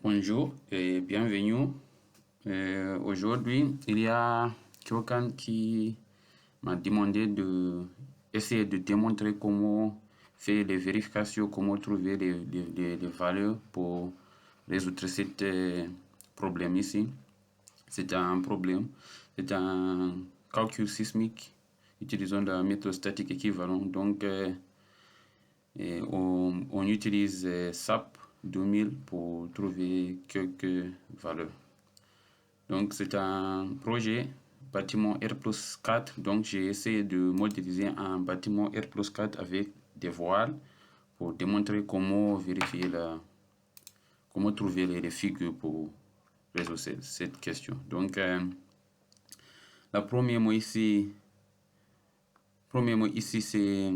Bonjour et bienvenue. Aujourd'hui, il y a quelqu'un qui m'a demandé d'essayer de démontrer comment faire les vérifications, comment trouver les valeurs pour résoudre ce problème ici. C'est un problème, c'est un calcul sismique utilisant la méthode statique équivalente. Donc, on utilise SAP 2000 pour trouver quelques valeurs. Donc c'est un projet bâtiment R+4. Donc j'ai essayé de modéliser un bâtiment R+4 avec des voiles pour démontrer comment vérifier comment trouver les figures pour résoudre cette question. Donc la première mot ici c'est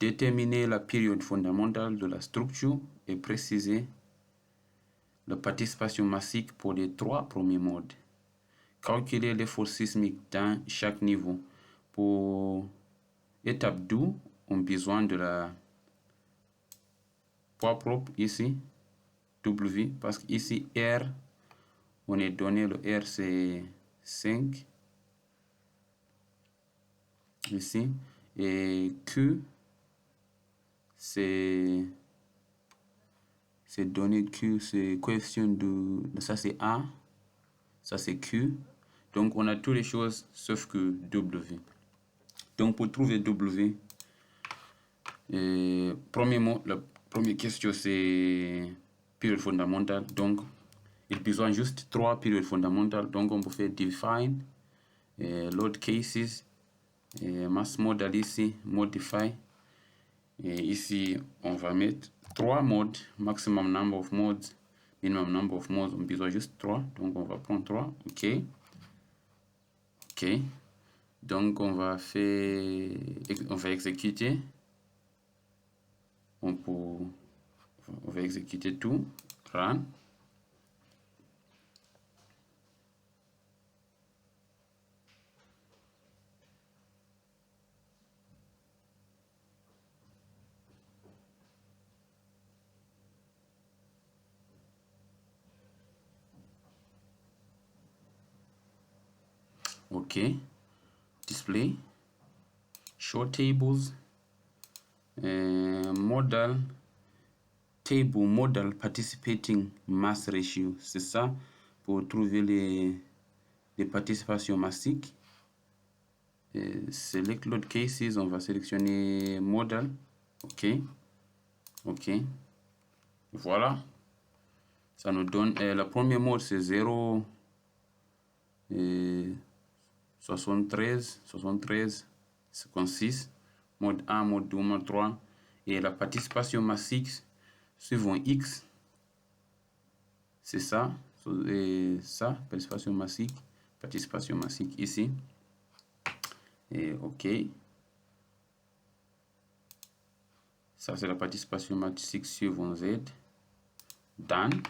déterminer la période fondamentale de la structure et préciser la participation massique pour les trois premiers modes. Calculer l'effort sismique dans chaque niveau. Pour étape 2, on a besoin de la poids propre ici, W, parce qu'ici R, on est donné le R c'est 5, ici, et Q, c'est donné Q, c'est coefficient de ça c'est A, ça c'est Q. Donc on a toutes les choses sauf que W. Donc pour trouver W, premièrement, la première question c'est période fondamentale. Donc il a besoin juste trois périodes fondamentales. Donc on peut faire define, load cases, mass model ici, modify. Et ici on va mettre trois modes, maximum number of modes, minimum number of modes. On a besoin juste 3, donc on va prendre 3. OK. Donc on va exécuter. On va exécuter tout. Run. OK. Display. Show tables. Model. Table model participating mass ratio. C'est ça pour trouver les participations massiques. Select load cases. On va sélectionner model. OK. Voilà. Ça nous donne la première mode c'est 0, 73, 56, mode 1, mode 2, mode 3. Et la participation massique suivant X, c'est ça. Et ça, participation massique ici. Et OK. Ça, c'est la participation massique suivant Z. Done.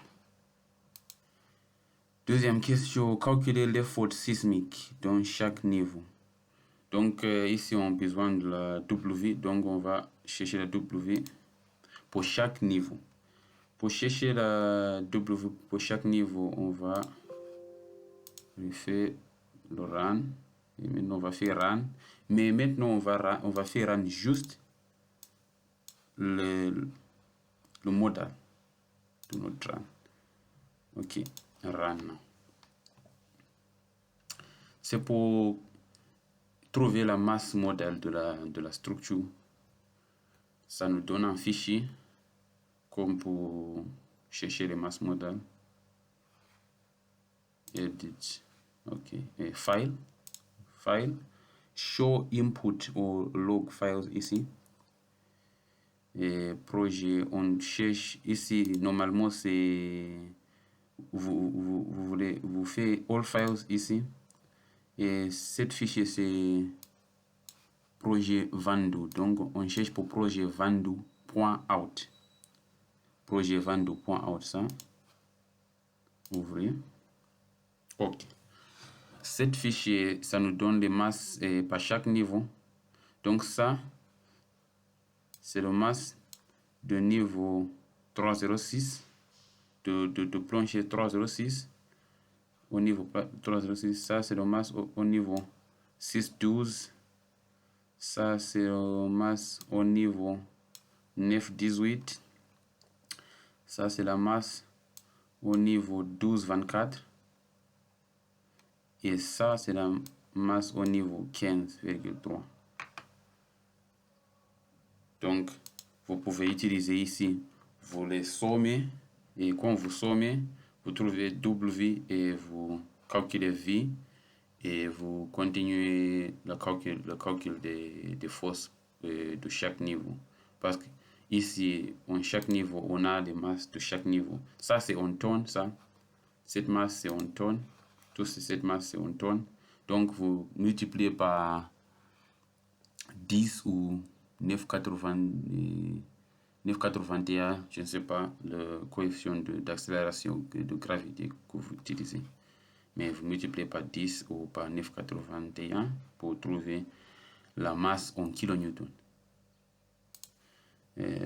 Deuxième question, calculer l'effort sismique dans chaque niveau. Donc ici on a besoin de la W, donc on va chercher la W pour chaque niveau. Pour chercher la W pour chaque niveau, on va faire le run. Et maintenant on va faire run. Mais maintenant on va faire run juste le modal de notre run. OK, run. C'est pour trouver la masse modèle de la structure. Ça nous donne un fichier comme pour chercher les masses modèles. Edit. OK. Et file. Show input ou log files ici. Et projet, on cherche ici, normalement c'est vous faites all files ici. Et cet fichier c'est projet Vandu. Donc on cherche pour projet Vandu.out. Projet Vandu.out, ça. Ouvrir. OK. Cet fichier, ça nous donne les masses par chaque niveau. Donc ça, c'est le masse de niveau 306, de plonger 306 au niveau 306. Ça, c'est le masse au niveau 612. Ça, c'est le masse au niveau 918. Ça, c'est la masse au niveau 1224. Et ça, c'est la masse au niveau 15,3. Donc, vous pouvez utiliser ici, vous les sommez, et quand vous sommez, vous trouvez W et vous calculez V, et vous continuez le calcul des forces de chaque niveau. Parce que ici, en chaque niveau, on a les masses de chaque niveau. Ça, c'est en tonnes, ça. Cette masse, c'est en tonnes. Cette masse, c'est en tonnes. Donc, vous multipliez par 10 ou 9,81, je ne sais pas, le coefficient d'accélération de gravité que vous utilisez. Mais vous multipliez par 10 ou par 9,81 pour trouver la masse en kilonewton.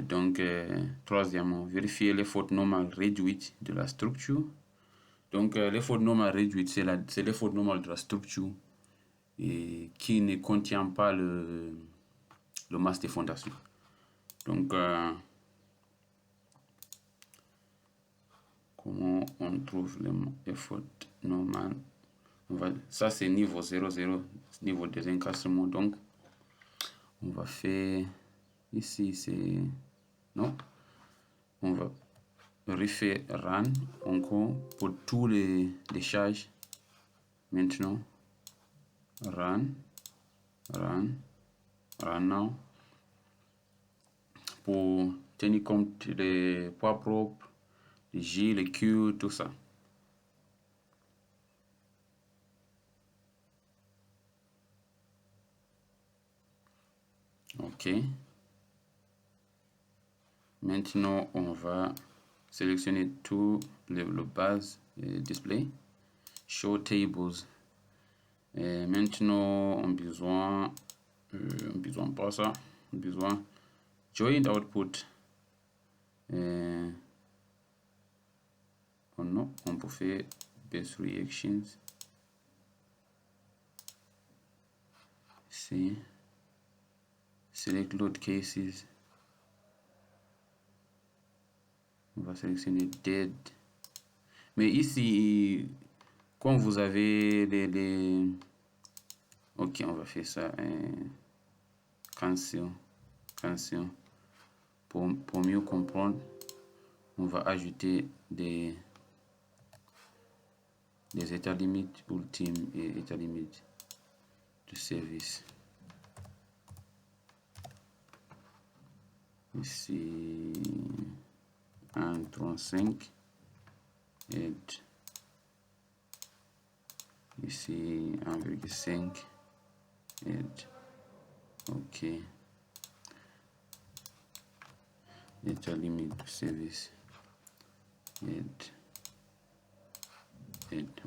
Donc, troisièmement, vérifier les fautes normales réduites de la structure. Donc, les fautes normales réduites, c'est les fautes normales de la structure et qui ne contient pas le masse des fondations. Donc, comment on trouve les fautes normales? Ça, c'est niveau 0,0, niveau des encassements. Donc, on va faire ici, c'est non. On va refaire run encore pour tous les charges. Maintenant, run now pour tenir compte des poids propres, les J, les Q, tout ça. OK. Maintenant, on va sélectionner tout le base display. Show tables. Et maintenant, on a besoin pas ça. On a besoin joint output. Oh non, on peut faire best reactions. C'est select load cases. On va sélectionner dead. Mais ici, quand vous avez les... Ok, on va faire ça. Cancel. Pour mieux comprendre, on va ajouter des états limites ultimes et états limites de service. Ici, 1,35 et ici 1,5 et OK. État limite de service et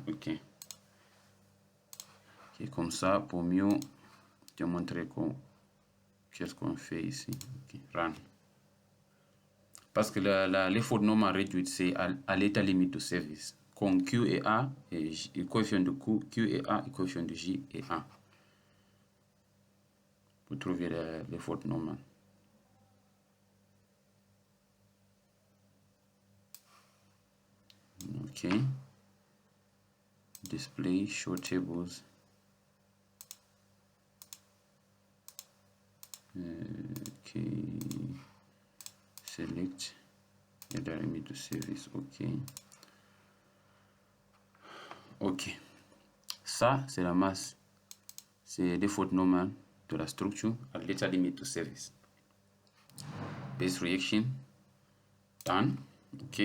OK. Et comme ça, pour mieux te montrer qu'est-ce qu'on fait ici. Okay. Run. Parce que les fautes normales réduites, c'est à l'état limite de service. Quand Q est A, et coefficient de Q est A, et coefficient de J est 1. Pour trouver les fautes normales. OK. Display, show tables. OK. Select. Et la limite de service. OK. OK. Ça, c'est la masse. C'est les fautes normales de la structure à l'état limite de service. Base reaction. Done. OK.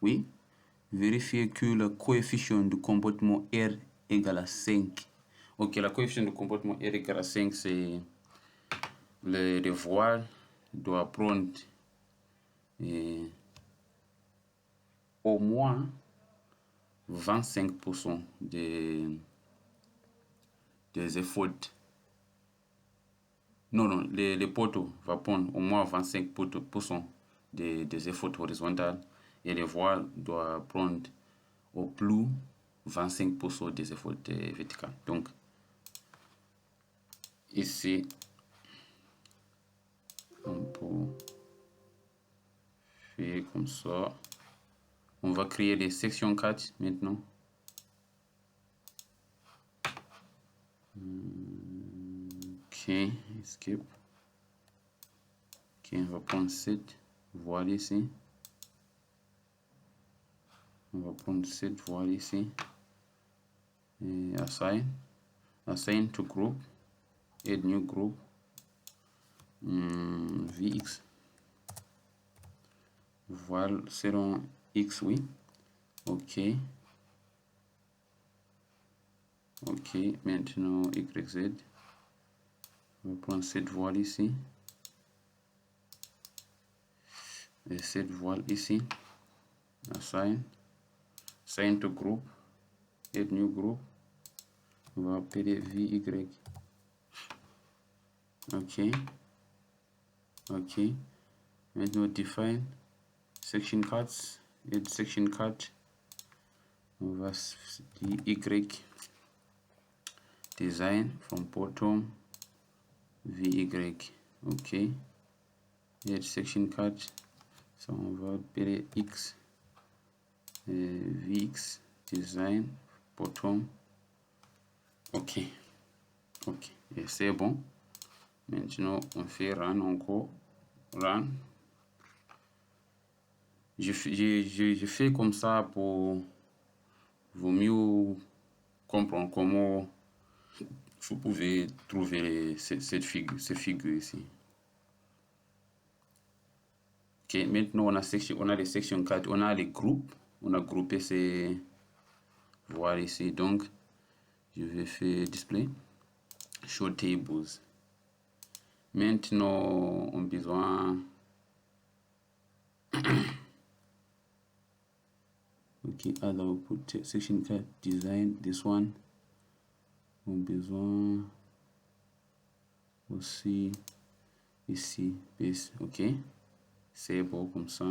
Oui. Vérifier que le coefficient de comportement R égale à 5. Ok, le coefficient de comportement R égale à 5, c'est le voile doit prendre au moins 25% des efforts Non, les poteaux vont prendre au moins 25% des efforts horizontaux et les voiles doivent prendre au plus 25% des efforts verticaux. Donc, ici, on peut faire comme ça. On va créer les sections 4 maintenant. Ok, escape. Ok, on va prendre cette voile ici. On va prendre cette voile ici. Et assign to group, add new group, VX. Voile selon X, oui. Ok. Ok, maintenant YZ. On va prendre cette voile ici. Et cette voile ici. Assign to group, add new group. On va appeler VY. Ok. Ok. Maintenant define section cuts. Add section cut. On va dire Y. Design from bottom. VY. Ok. Add section cut. So on va appeler X. VX. Design. Bottom. Ok. Ok. Et c'est bon. Maintenant, on fait run encore. Run. Je fais comme ça pour vous mieux comprendre comment vous pouvez trouver ces figures ici. Ok, maintenant on a les sections 4, on a les groupes, on a groupé ces voiles ici. Donc, je vais faire display, show tables. Maintenant, on a besoin ok, allow put section 4 design, this one. On a besoin aussi ici, base, ok. C'est bon comme ça.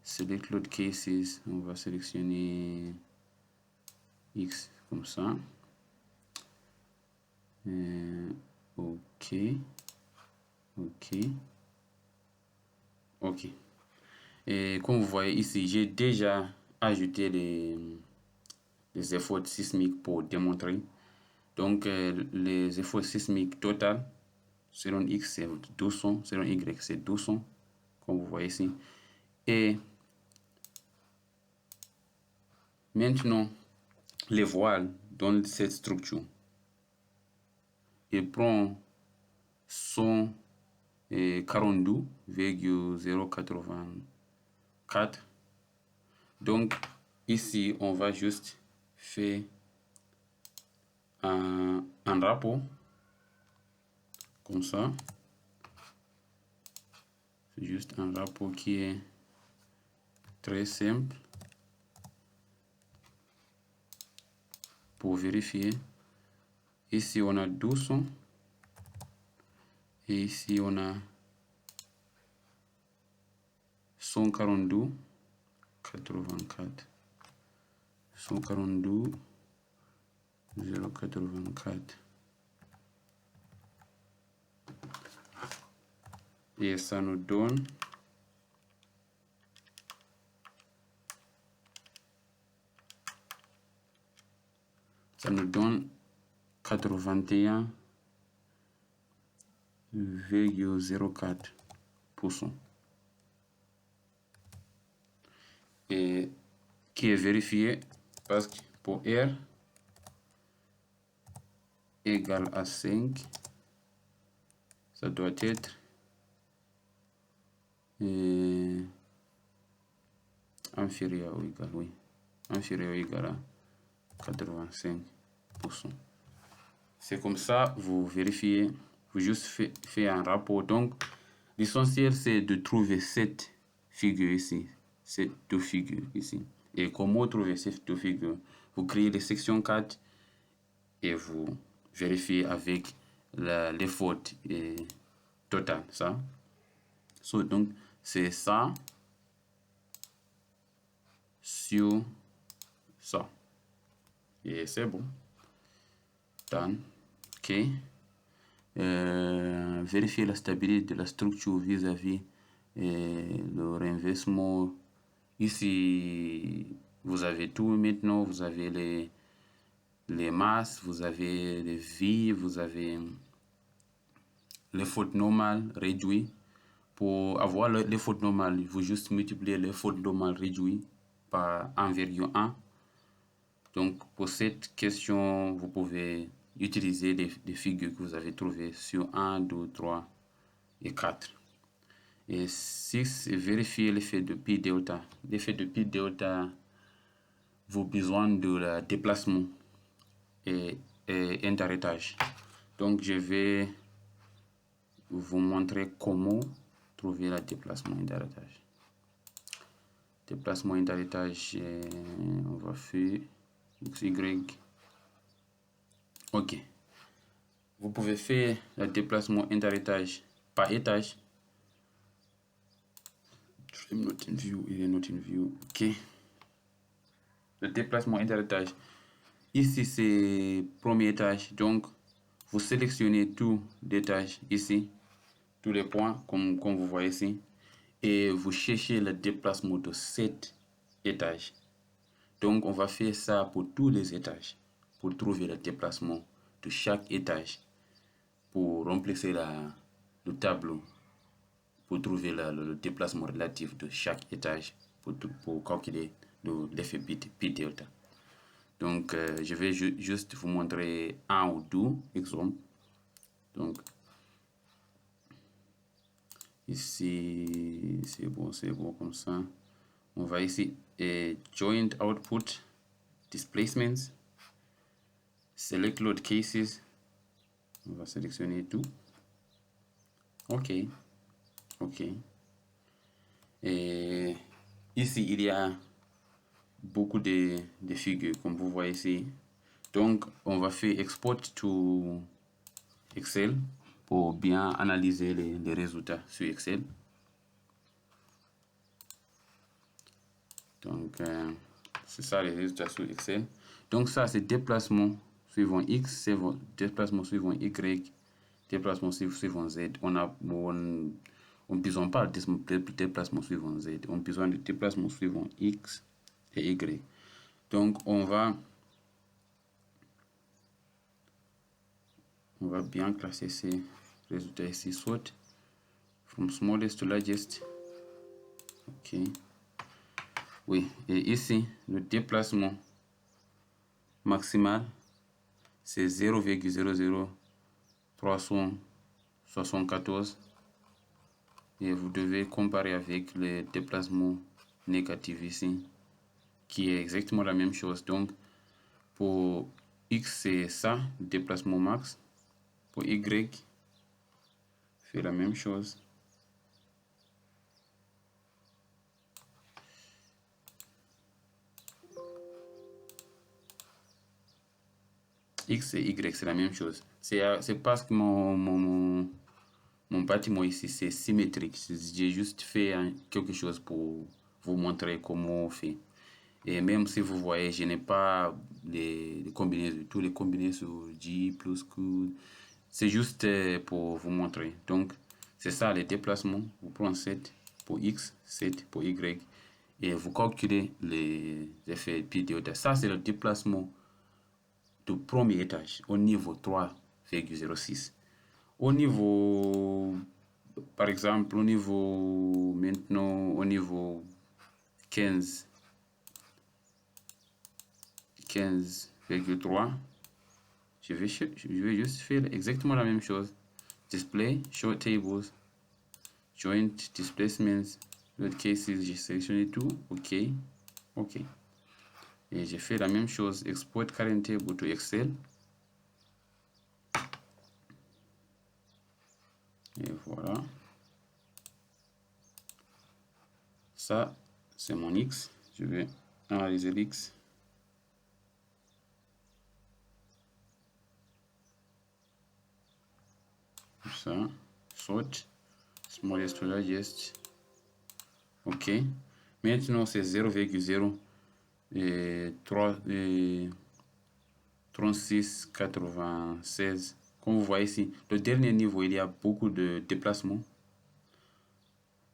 Select load cases, on va sélectionner X comme ça. Ok. Ok. Ok. Et comme vous voyez ici, j'ai déjà ajouté les efforts sismiques pour démontrer. Donc, les efforts sismiques total, selon X, c'est 200, selon Y, c'est 200, comme vous voyez ici. Et maintenant, les voiles dans cette structure, il prend 142,084. Donc, ici, on va juste faire un rapport comme ça. C'est juste un rapport qui est très simple pour vérifier. Ici, on a 200 et ici, on a 142,84. 142,084. Et ça nous donne ça nous donne 81,04%. Et qui est vérifié parce que pour R égale à 5, ça doit être inférieur ou égal, oui, inférieur ou égal à 85%. C'est comme ça, vous vérifiez, vous juste faites un rapport. Donc, l'essentiel, c'est de trouver cette figure ici, ces deux figures ici. Et comment trouver ces deux figures? Vous créez les sections 4 et vous vérifiez avec les fautes totales, ça. Donc, c'est ça sur ça. Et c'est bon. Done. OK. Vérifier la stabilité de la structure vis-à-vis le renversement. Ici, vous avez tout maintenant. Vous avez les masses, vous avez les vies, vous avez les fautes normales réduites. Pour avoir les fautes normales, il faut juste multiplier les fautes normales réduites par 1,1. Donc, pour cette question, vous pouvez utiliser des figures que vous avez trouvées sur 1, 2, 3 et 4. Et 6, vérifier l'effet de pi delta. L'effet de pi delta vaut besoin de la déplacement et interarrêtage. Donc, je vais vous montrer comment trouver le déplacement interarrêtage. Déplacement interarrêtage, on va faire XY. OK. Vous pouvez faire le déplacement interarrêtage par étage. Not in view, il est not in view. OK. Le déplacement interarrêtage. Ici, c'est premier étage. Donc, vous sélectionnez tous les étages ici, tous les points, comme vous voyez ici, et vous cherchez le déplacement de cet étage. Donc, on va faire ça pour tous les étages, pour trouver le déplacement de chaque étage, pour remplacer le tableau, pour trouver le déplacement relatif de chaque étage, pour calculer l'effet pi delta. Donc, je vais juste vous montrer un ou deux exemples. Donc, ici, c'est bon comme ça. On va ici, joint output, displacements, select load cases. On va sélectionner tout. OK. OK. Et ici, il y a beaucoup de figures, comme vous voyez ici. Donc, on va faire export to Excel pour bien analyser les résultats sur Excel. Donc, c'est ça les résultats sur Excel. Donc, ça, c'est déplacement suivant X, c'est déplacement suivant Y, déplacement suivant Z. On ne besoin pas de déplacement suivant Z. On a besoin de déplacement suivant X et Y. Donc, on va bien classer ces résultats ici, soit from smallest to largest. OK. Oui, et ici, le déplacement maximal, c'est 0,00374. Et vous devez comparer avec le déplacement négatif ici, qui est exactement la même chose. Donc, pour X, c'est ça, le déplacement max. Pour Y, fait la même chose. X et Y, c'est la même chose. C'est parce que mon bâtiment ici, c'est symétrique. J'ai juste fait quelque chose pour vous montrer comment on fait. Et même si vous voyez, je n'ai pas les combinaisons, tous les combinaisons G plus Q. C'est juste pour vous montrer. Donc, c'est ça les déplacements. Vous prenez 7 pour X, 7 pour Y. Et vous calculez les effets pi delta. Ça, c'est le déplacement du premier étage au niveau 3,06. Au niveau, par exemple, au niveau maintenant, au niveau 15,3, je vais juste faire exactement la même chose. Display, show tables, joint displacements, load cases, j'ai sélectionné tout, OK, OK. Et j'ai fait la même chose, export current table to Excel. Et voilà. Ça, c'est mon X. Je vais analyser l'X. ça, saute, smallest to largest. Ok. Maintenant, c'est 0,3696. Comme vous voyez ici, le dernier niveau, il y a beaucoup de déplacements.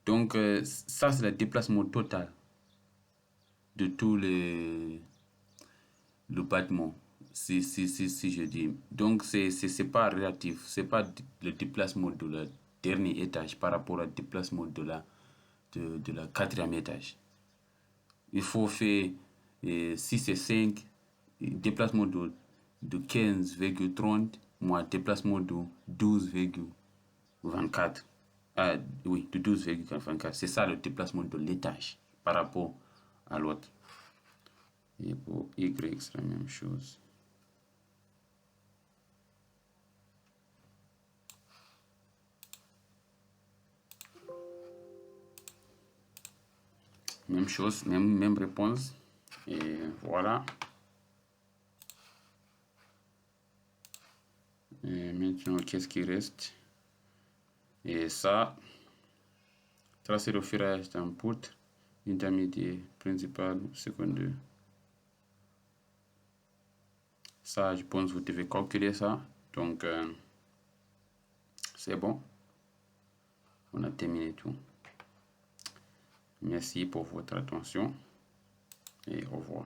Donc, ça, c'est le déplacement total de tous le bâtiment, si je dis. Donc, c'est pas relatif. C'est pas le déplacement de le dernier étage par rapport au déplacement de la quatrième étage. Il faut faire 6 et 5, déplacement de 15,30 moins déplacement de 12,24. Oui, de 12,24. C'est ça le déplacement de l'étage par rapport à l'autre. Et pour Y, c'est la même chose. Même chose, même réponse. Et voilà. Et maintenant, qu'est-ce qui reste? Et ça, tracer le ferrage d'un poutre intermédiaire, principal, secondaire. Ça, je pense que vous devez calculer ça. Donc, c'est bon. On a terminé tout. Merci pour votre attention et au revoir.